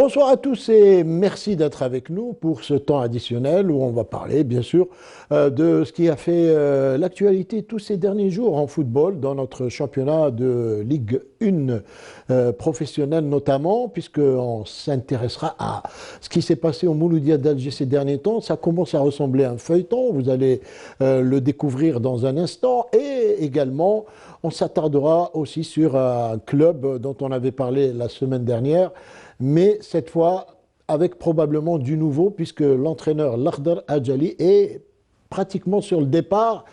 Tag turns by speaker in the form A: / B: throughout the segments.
A: Bonsoir à tous et merci d'être avec nous pour ce temps additionnel où on va parler bien sûr de ce qui a fait l'actualité tous ces derniers jours en football dans notre championnat de Ligue 1 professionnelle notamment, puisqu'on s'intéressera à ce qui s'est passé au Mouloudia d'Alger ces derniers temps. Ça commence à ressembler à un feuilleton, vous allez le découvrir dans un instant, et également on s'attardera aussi sur un club dont on avait parlé la semaine dernière, mais cette fois avec probablement du nouveau, puisque l'entraîneur Lakhdar Adjali est pratiquement sur le départ.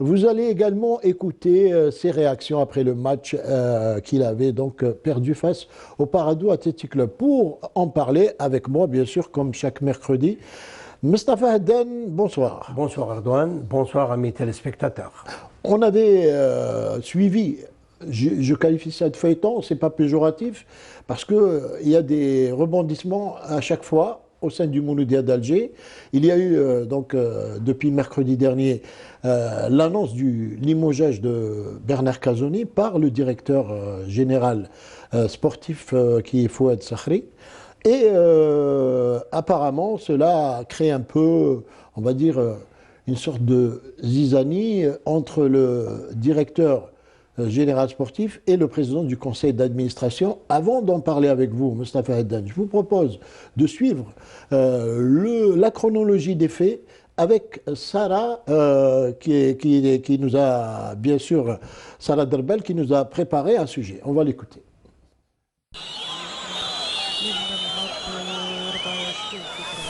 A: Vous allez également écouter ses réactions après le match qu'il avait donc perdu face au Paradou Athletic Club. Pour en parler avec moi, bien sûr, comme chaque mercredi, Mustapha Haddan, bonsoir.
B: Bonsoir Ardouane, bonsoir amis téléspectateurs.
A: On avait suivi, je qualifie ça de feuilleton, c'est pas péjoratif, parce qu'il y a des rebondissements à chaque fois au sein du Mouloudia d'Alger. Il y a eu, depuis mercredi dernier, l'annonce du limogeage de Bernard Casoni par le directeur général sportif qui est Fouad Sakhri. Et apparemment, cela a créé un peu, on va dire, une sorte de zizanie entre le directeur général sportif et le président du conseil d'administration. Avant d'en parler avec vous, Mustapha Haddan, je vous propose de suivre la chronologie des faits avec Sarah, qui nous a, bien sûr, Sarah Derbel, qui nous a préparé un sujet. On va l'écouter.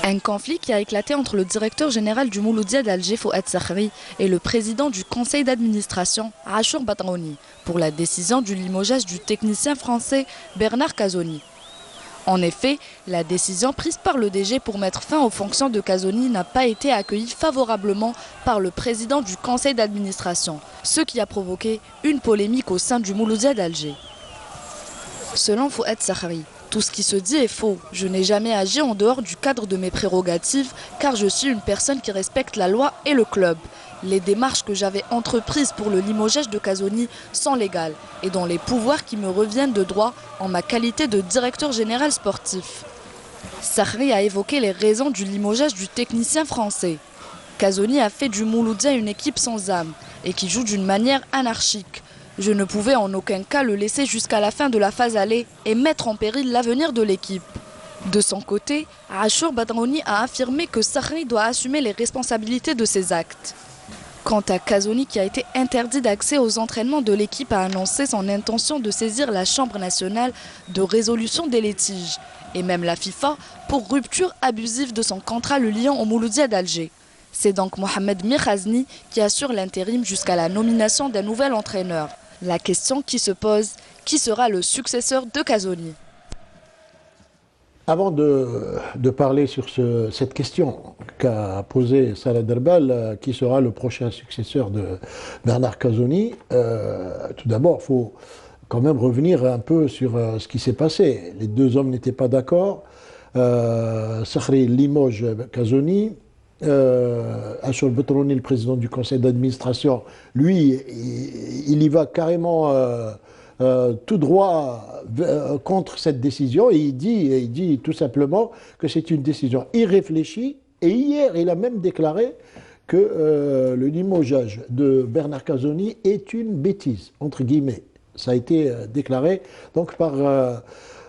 C: Un conflit qui a éclaté entre le directeur général du Mouloudia d'Alger, Fouad Sakhri, et le président du conseil d'administration, Achour Batraouni, pour la décision du limogeage du technicien français Bernard Casoni. En effet, la décision prise par le DG pour mettre fin aux fonctions de Casoni n'a pas été accueillie favorablement par le président du conseil d'administration, ce qui a provoqué une polémique au sein du Mouloudia d'Alger. Selon Fouad Sakhri, tout ce qui se dit est faux. Je n'ai jamais agi en dehors du cadre de mes prérogatives car je suis une personne qui respecte la loi et le club. Les démarches que j'avais entreprises pour le limogeage de Casoni sont légales et dont les pouvoirs qui me reviennent de droit en ma qualité de directeur général sportif. Sakhri a évoqué les raisons du limogeage du technicien français. Casoni a fait du Mouloudia une équipe sans âme et qui joue d'une manière anarchique. Je ne pouvais en aucun cas le laisser jusqu'à la fin de la phase aller et mettre en péril l'avenir de l'équipe. De son côté, Achour Batraouni a affirmé que Sakhri doit assumer les responsabilités de ses actes. Quant à Casoni, qui a été interdit d'accès aux entraînements de l'équipe, a annoncé son intention de saisir la Chambre nationale de résolution des litiges et même la FIFA pour rupture abusive de son contrat le liant au Mouloudia d'Alger. C'est donc Mohamed Mirhazni qui assure l'intérim jusqu'à la nomination d'un nouvel entraîneur. La question qui se pose, qui sera le successeur de Casoni?
A: Avant de parler sur cette question qu'a posée Sarah Derbel, qui sera le prochain successeur de Bernard Casoni, tout d'abord, il faut quand même revenir un peu sur ce qui s'est passé. Les deux hommes n'étaient pas d'accord. Sakhri limoge Casoni. Achour Batraouni, le président du conseil d'administration, lui, il y va carrément tout droit contre cette décision et il dit tout simplement que c'est une décision irréfléchie. Et hier, il a même déclaré que le limogeage de Bernard Casoni est une bêtise, entre guillemets. Ça a été déclaré donc par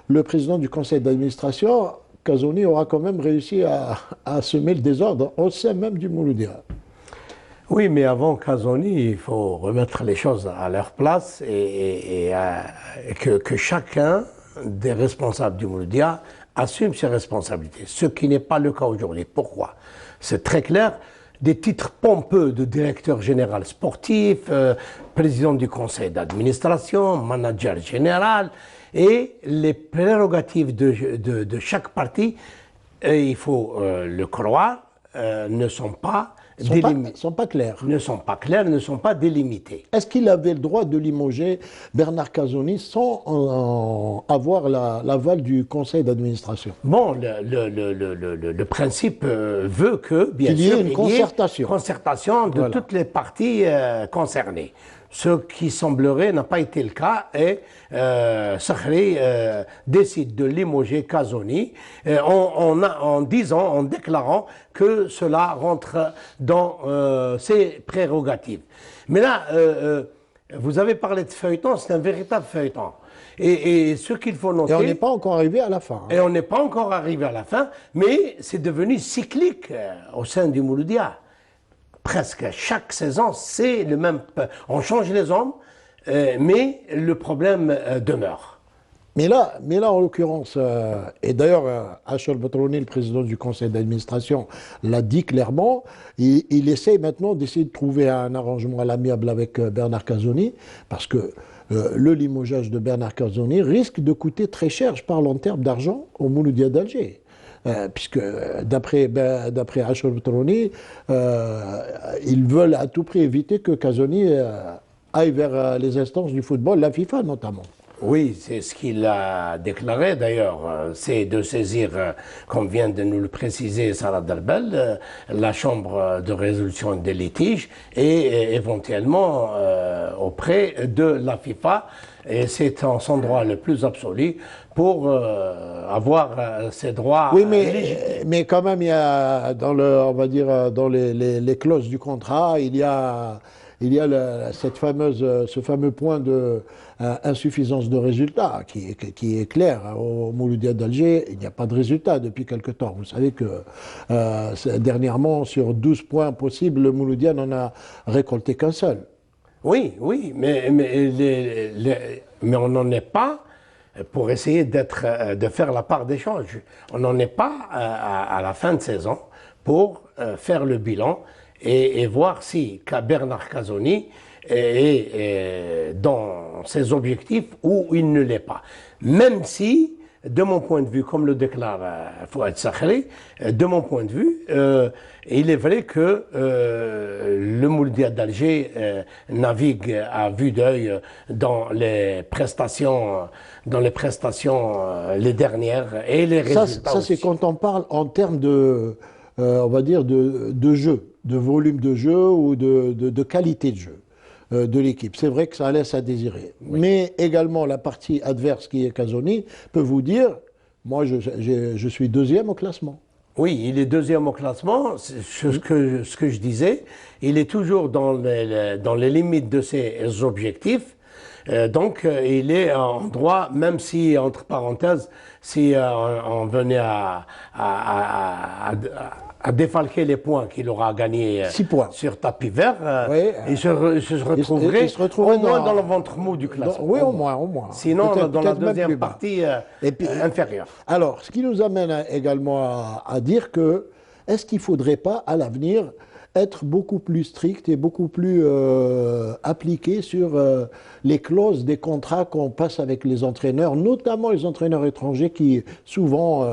A: le président du conseil d'administration. Casoni aura quand même réussi à semer le désordre au sein même du Mouloudia.
B: Oui, mais avant Casoni, il faut remettre les choses à leur place et que chacun des responsables du Mouloudia assume ses responsabilités, ce qui n'est pas le cas aujourd'hui. Pourquoi? C'est très clair, des titres pompeux de directeur général sportif, président du conseil d'administration, manager général, et les prérogatives de chaque parti, il faut le croire, ne sont pas
A: claires.
B: Ne sont pas claires, ne sont pas délimitées.
A: Est-ce qu'il avait le droit de limoger Bernard Casoni sans avoir l'aval du conseil d'administration?
B: Bon, le principe veut que, bien
A: qu'il y
B: sûr,
A: ait une concertation
B: de toutes les parties concernées. Ce qui semblerait n'a pas été le cas et Sakhri décide de limoger Kazoni en disant, en déclarant que cela rentre dans ses prérogatives. Mais là, vous avez parlé de feuilleton, c'est un véritable feuilleton. Et ce qu'il faut noter...
A: Et on n'est pas encore arrivé à la fin.
B: Et on n'est pas encore arrivé à la fin, mais c'est devenu cyclique au sein du Mouloudia. Presque chaque saison, c'est le même... On change les hommes, mais le problème demeure.
A: Mais là, en l'occurrence, et d'ailleurs, Achol Batrouni, le président du conseil d'administration, l'a dit clairement, il essaye maintenant d'essayer de trouver un arrangement à l'amiable avec Bernard Casoni, parce que le limogeage de Bernard Casoni risque de coûter très cher, je parle en termes d'argent, au Mouloudia d'Alger. Puisque d'après Achol Batrouni, ils veulent à tout prix éviter que Casoni aille vers les instances du football, la FIFA notamment.
B: Oui, c'est ce qu'il a déclaré d'ailleurs, c'est de saisir, comme vient de nous le préciser Sarah Darbel, la chambre de résolution des litiges et éventuellement auprès de la FIFA. Et c'est en son droit le plus absolu pour avoir ses droits.
A: Oui, mais quand même, il y a dans on va dire dans les clauses du contrat, il y a ce fameux point de insuffisance de résultat qui est clair. Au Mouloudia d'Alger, il n'y a pas de résultat depuis quelque temps. Vous savez que dernièrement, sur 12 points possibles, le Mouloudia n'en a récolté qu'un seul.
B: Oui, mais on n'en est pas pour essayer de faire la part des choses. On n'en est pas à la fin de saison pour faire le bilan et voir si Bernard Casoni est dans ses objectifs ou il ne l'est pas. Même si, de mon point de vue, comme le déclare Fouad Sakhri, de mon point de vue, il est vrai que le Mouloudia d'Alger navigue à vue d'œil dans les prestations, les dernières et les résultats.
A: Ça c'est quand on parle en termes de, on va dire, de jeu, de volume de jeu ou de qualité de jeu de l'équipe. C'est vrai que ça laisse à désirer. Oui. Mais également la partie adverse qui est Casoni peut vous dire, moi je suis deuxième au classement.
B: Oui, il est deuxième au classement, ce que je disais. Il est toujours dans les limites de ses objectifs. Donc, il est en droit, même si, entre parenthèses, si on venait à défalquer les points qu'il aura gagnés sur tapis vert,
A: oui,
B: il se retrouverait au moins dans le ventre mou du classement.
A: Oui, au moins.
B: Sinon, dans la deuxième partie inférieure.
A: Alors, ce qui nous amène également à dire que, est-ce qu'il ne faudrait pas, à l'avenir, être beaucoup plus strict et beaucoup plus appliqué sur les clauses des contrats qu'on passe avec les entraîneurs, notamment les entraîneurs étrangers qui souvent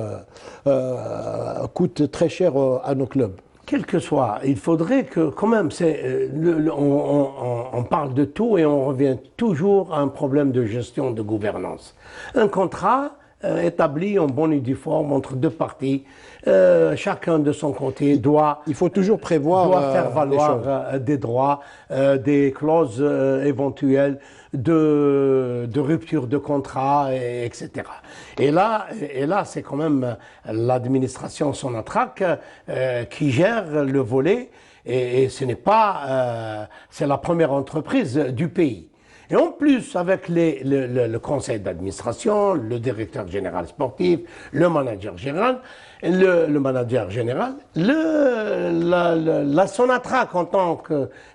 A: coûtent très cher à nos clubs.
B: Quel que soit, il faudrait que quand même, on parle de tout et on revient toujours à un problème de gestion, de gouvernance. Un contrat établi en bonne et due forme entre deux parties, chacun de son côté doit...
A: Il faut toujours prévoir
B: doit faire valoir des droits, des clauses éventuelles de rupture de contrat, etc. Et là c'est quand même l'administration Sonatrach qui gère le volet et ce n'est pas... c'est la première entreprise du pays. Et en plus, avec le conseil d'administration, le directeur général sportif, le manager général, la Sonatrach en tant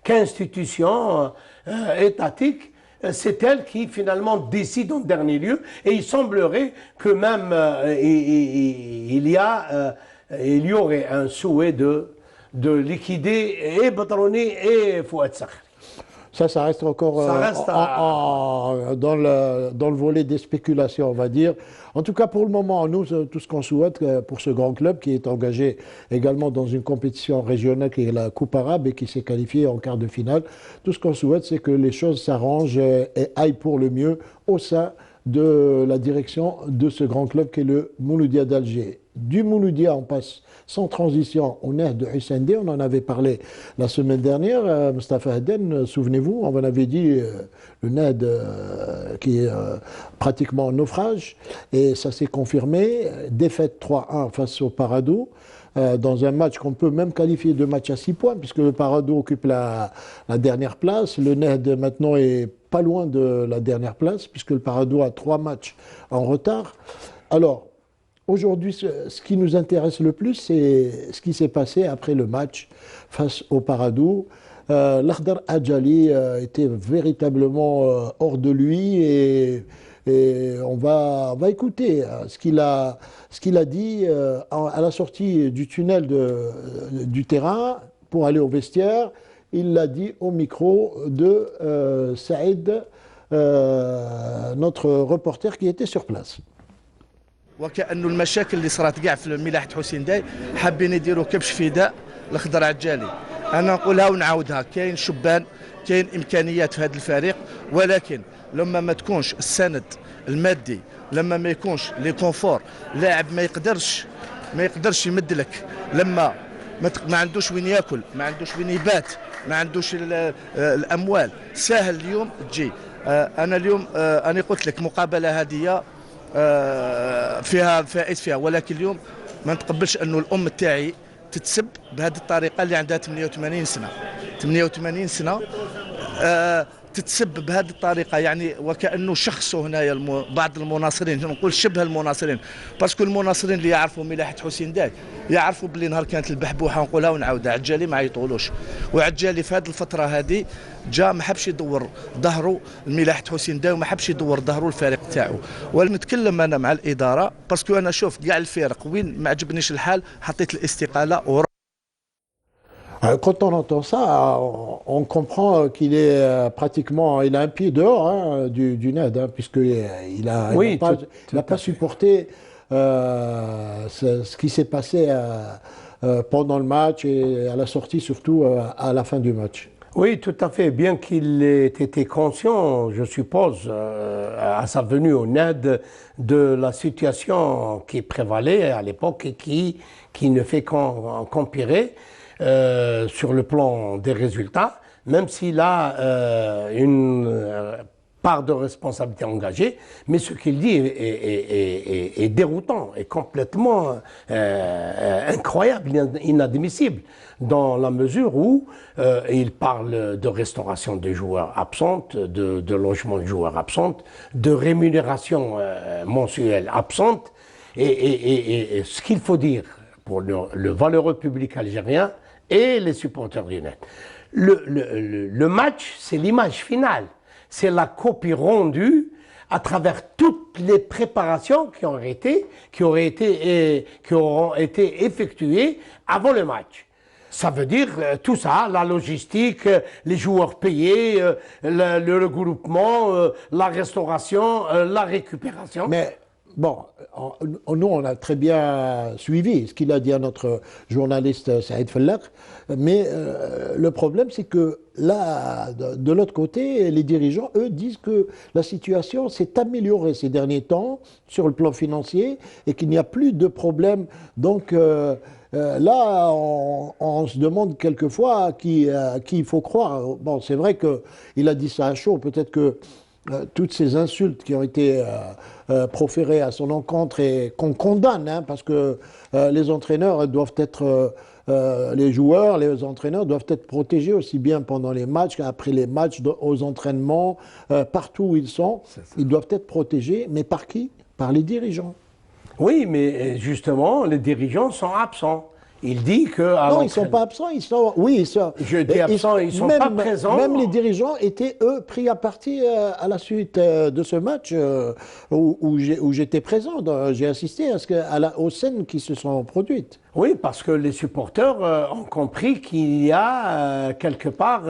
B: qu'institution étatique, c'est elle qui finalement décide en dernier lieu. Et il semblerait que même il y aurait un souhait de liquider et Batrouni et Fouad Sakhri.
A: Ça reste encore dans le volet des spéculations, on va dire. En tout cas, pour le moment, nous, tout ce qu'on souhaite pour ce grand club qui est engagé également dans une compétition régionale qui est la Coupe arabe et qui s'est qualifié en quart de finale, tout ce qu'on souhaite, c'est que les choses s'arrangent et aillent pour le mieux au sein de la direction de ce grand club qui est le Mouloudia d'Alger. du Mouloudia, on passe sans transition au Nahd de Hussein D. On en avait parlé la semaine dernière. Mustafa Haden, souvenez-vous, on en avait dit le Nahd qui est pratiquement en naufrage. Et ça s'est confirmé. Défaite 3-1 face au Paradou. Dans un match qu'on peut même qualifier de match à 6 points, puisque le Paradou occupe la dernière place. Le Nahd maintenant est pas loin de la dernière place, puisque le Paradou a 3 matchs en retard. Alors, aujourd'hui, ce qui nous intéresse le plus, c'est ce qui s'est passé après le match face au Paradou. L'Akhdar Adjali était véritablement hors de lui et on va écouter ce qu'il a dit à la sortie du tunnel du terrain pour aller au vestiaire. Il l'a dit au micro de Saïd, notre reporter qui était sur place.
D: وكأنه المشاكل اللي صارت كاع في ملاحة حسين داي حابين يديروا كبش فداء الخضر عجالي. انا نقولها ونعاودها، كاين شبان، كاين امكانيات في هذا الفريق، ولكن لما ما تكونش السند المادي، لما ما يكونش لي كونفور، لاعب ما يقدرش يمد لك، لما ما عندوش وين ياكل، ما عندوش وين يبات، ما عندوش الاموال، ساهل اليوم تجي. انا اليوم انا قلت لك مقابله هذه فيها فائز فيها، ولكن اليوم ما نتقبلش انه الام تاعي تتسب بهذه الطريقه اللي عندها 88 سنه 88 سنه تتسب بهذه الطريقه، يعني وكانه شخصه هنايا بعض المناصرين، نقول شبه المناصرين، باسكو المناصرين اللي يعرفوا ملاحه حسين داي يعرفوا باللي نهار كانت البحبوحه، نقولها ونعاودها، عجالي ما يطولوش، وعجالي في هذه الفتره هذه جا ما حبش يدور ظهره لملاحه حسين داي وما حبش يدور ظهره الفريق تاعو. ونتكلم انا مع الاداره باسكو انا شوف كاع الفرق وين ما عجبنيش الحال حطيت الاستقاله.
A: Quand on entend ça, on comprend qu'il est pratiquement, il a un pied dehors du Nahd, puisqu'il n'a pas supporté ce qui s'est passé pendant le match et à la sortie, surtout à la fin du match.
B: Oui, tout à fait. Bien qu'il ait été conscient, je suppose, à sa venue au Nahd, de la situation qui prévalait à l'époque et qui ne fait qu'empirer. Sur le plan des résultats, même s'il a une part de responsabilité engagée, mais ce qu'il dit est déroutant, est complètement incroyable, inadmissible, dans la mesure où il parle de restauration des joueurs absente, de logement de joueurs absente, de rémunération mensuelle absente, et ce qu'il faut dire pour le valeureux public algérien et les supporters du Nahd. Le match, c'est l'image finale. C'est la copie rendue à travers toutes les préparations qui auront été effectuées avant le match. Ça veut dire tout ça, la logistique, les joueurs payés, le regroupement, la restauration, la récupération.
A: Mais bon, nous, on a très bien suivi ce qu'il a dit à notre journaliste Saïd Fellak, mais le problème, c'est que là, de l'autre côté, les dirigeants, eux, disent que la situation s'est améliorée ces derniers temps sur le plan financier et qu'il n'y a plus de problème. Donc là, on se demande quelquefois à qui il faut croire. Bon, c'est vrai qu'il a dit ça à chaud, peut-être que toutes ces insultes qui ont été proférées à son encontre et qu'on condamne, parce que les entraîneurs doivent être, les joueurs, les entraîneurs doivent être protégés aussi bien pendant les matchs qu'après les matchs, aux entraînements, partout où ils sont, ils doivent être protégés, mais par qui? Par les dirigeants.
B: Oui, mais justement, les dirigeants sont absents. Il dit que...
A: Non, ils ne sont pas absents, ils sont... Oui, ils sont...
B: Je dis absents, ils ne sont pas présents.
A: Même les dirigeants étaient, eux, pris à partie à la suite de ce match où j'étais présent. J'ai assisté aux scènes qui se sont produites.
B: Oui, parce que les supporters ont compris qu'il y a quelque part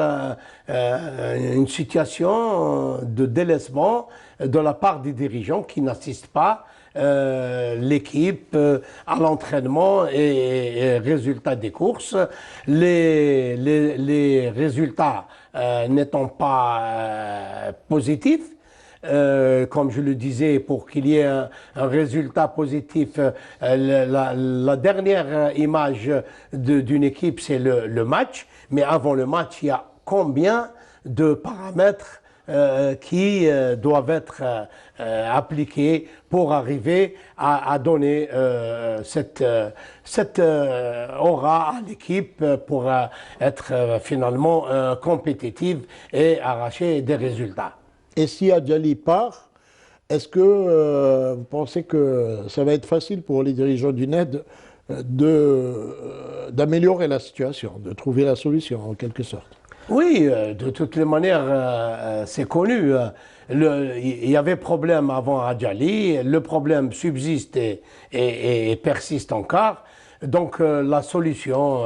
B: une situation de délaissement de la part des dirigeants qui n'assistent pas l'équipe à l'entraînement et résultats des courses. Les résultats n'étant pas positifs, comme je le disais, pour qu'il y ait un résultat positif. La dernière image d'une équipe, c'est le match. Mais avant le match, il y a combien de paramètres qui doivent être appliqués pour arriver à donner cette aura à l'équipe pour être finalement compétitive et arracher des résultats.
A: Et si Adjali part, est-ce que vous pensez que ça va être facile pour les dirigeants du NED d'améliorer la situation, de trouver la solution en quelque sorte?
B: Oui, de toutes les manières, c'est connu. Il y avait problème avant Adjali, le problème subsiste et persiste encore. Donc la solution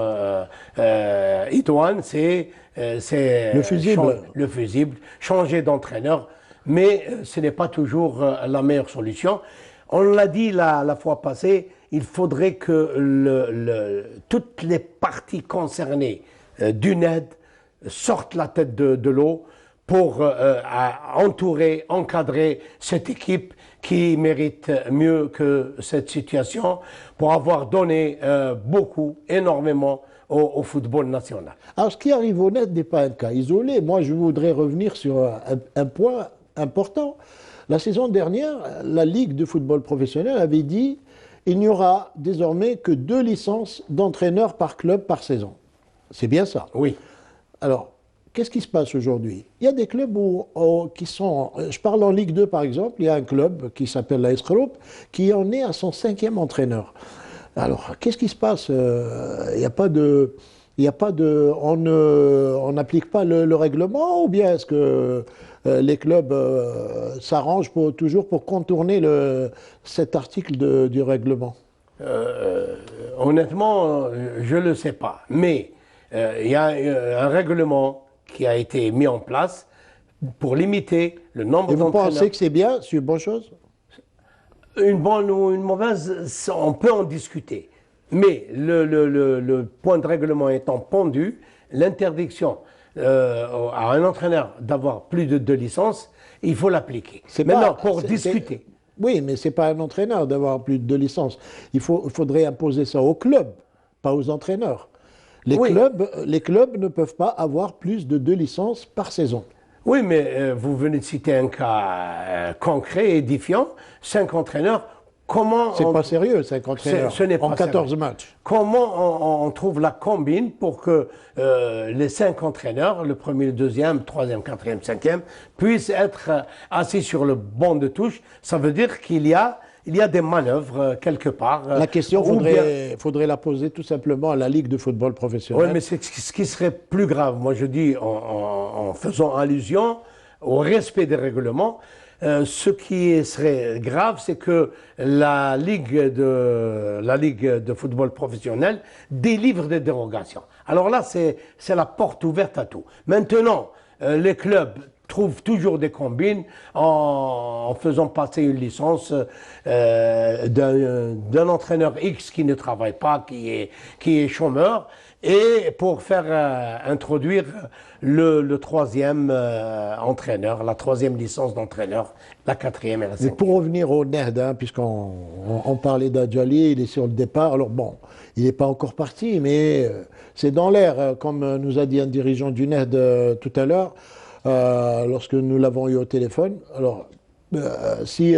B: idoine, c'est
A: le fusible,
B: changer d'entraîneur, mais ce n'est pas toujours la meilleure solution. On l'a dit la fois passée, il faudrait que toutes les parties concernées du NED sortent la tête de l'eau pour entourer, encadrer cette équipe qui mérite mieux que cette situation pour avoir donné beaucoup, énormément au football national.
A: Alors ce qui arrive au NED n'est pas un cas isolé. Moi je voudrais revenir sur un point important. La saison dernière, la Ligue de football professionnel avait dit il n'y aura désormais que 2 licences d'entraîneurs par club par saison. C'est bien ça?
B: Oui.
A: Alors, qu'est-ce qui se passe aujourd'hui? Il y a des clubs qui sont... Je parle en Ligue 2 par exemple, il y a un club qui s'appelle l'AS Group qui en est à son 5e entraîneur. Alors, qu'est-ce qui se passe? Il n'y a pas de... On n'applique pas le règlement, ou bien est-ce que les clubs s'arrangent toujours pour contourner cet article du règlement?
B: Honnêtement, je ne le sais pas. Mais il y a un règlement qui a été mis en place pour limiter le nombre d'entraîneurs.
A: Et vous pensez que c'est bien, c'est une bonne chose?
B: Une bonne ou une mauvaise, on peut en discuter. Mais le point de règlement étant pendu, l'interdiction à un entraîneur d'avoir plus de 2 licences, il faut l'appliquer. Maintenant, pour discuter.
A: Oui, mais ce n'est pas un entraîneur d'avoir plus de 2 licences. Il faudrait imposer ça aux clubs, pas aux entraîneurs. Les clubs ne peuvent pas avoir plus de 2 licences par saison.
B: Oui, mais vous venez de citer un cas concret et édifiant. 5 entraîneurs.
A: C'est pas sérieux, 5 entraîneurs en 14 matchs.
B: Comment on trouve la combine pour que les 5 entraîneurs, le premier, le deuxième, troisième, quatrième, cinquième, puissent être assis sur le banc de touche? Ça veut dire qu'il y a des manœuvres quelque part.
A: La question, faudrait la poser tout simplement à la Ligue de football professionnel.
B: Oui, mais c'est ce qui serait plus grave. Moi, je dis, en faisant allusion au respect des règlements, ce qui serait grave, c'est que la Ligue de football professionnel délivre des dérogations. Alors là, c'est la porte ouverte à tout. Maintenant, les clubs trouvent toujours des combines en faisant passer une licence d'un entraîneur X qui ne travaille pas, qui est chômeur, et pour faire introduire le 3e entraîneur, la 3e licence d'entraîneur, la 4e et la 5e.
A: Pour revenir au NED, puisqu'on parlait d'Adjali, il est sur le départ. Alors bon, il n'est pas encore parti, mais c'est dans l'air, comme nous a dit un dirigeant du NED tout à l'heure, lorsque nous l'avons eu au téléphone. Alors, si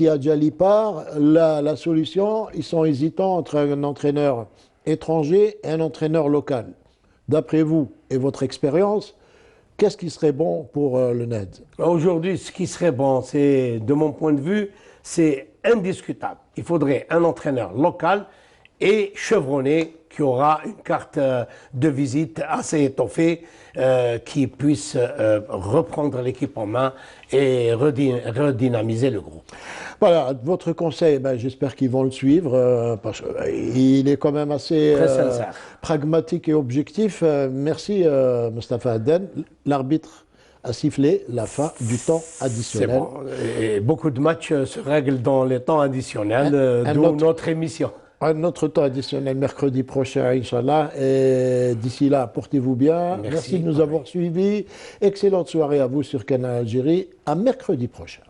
A: Adjali part, la solution, ils sont hésitants entre un entraîneur étranger et un entraîneur local. D'après vous et votre expérience, qu'est-ce qui serait bon pour le NED?
B: Aujourd'hui, ce qui serait bon, c'est, de mon point de vue, c'est indiscutable. Il faudrait un entraîneur local et chevronné qui aura une carte de visite assez étoffée, qui puisse reprendre l'équipe en main et redynamiser le groupe.
A: Voilà, votre conseil, j'espère qu'ils vont le suivre, parce qu'il est quand même assez pragmatique et objectif. Merci Mostafa Aden. L'arbitre a sifflé la fin du temps additionnel.
B: C'est bon. Et beaucoup de matchs se règlent dans les temps additionnels, d'où notre émission.
A: Un autre temps additionnel mercredi prochain, Inch'Allah. Et d'ici là, portez-vous bien. Merci de nous avoir suivis. Excellente soirée à vous sur Canal Algérie. À mercredi prochain.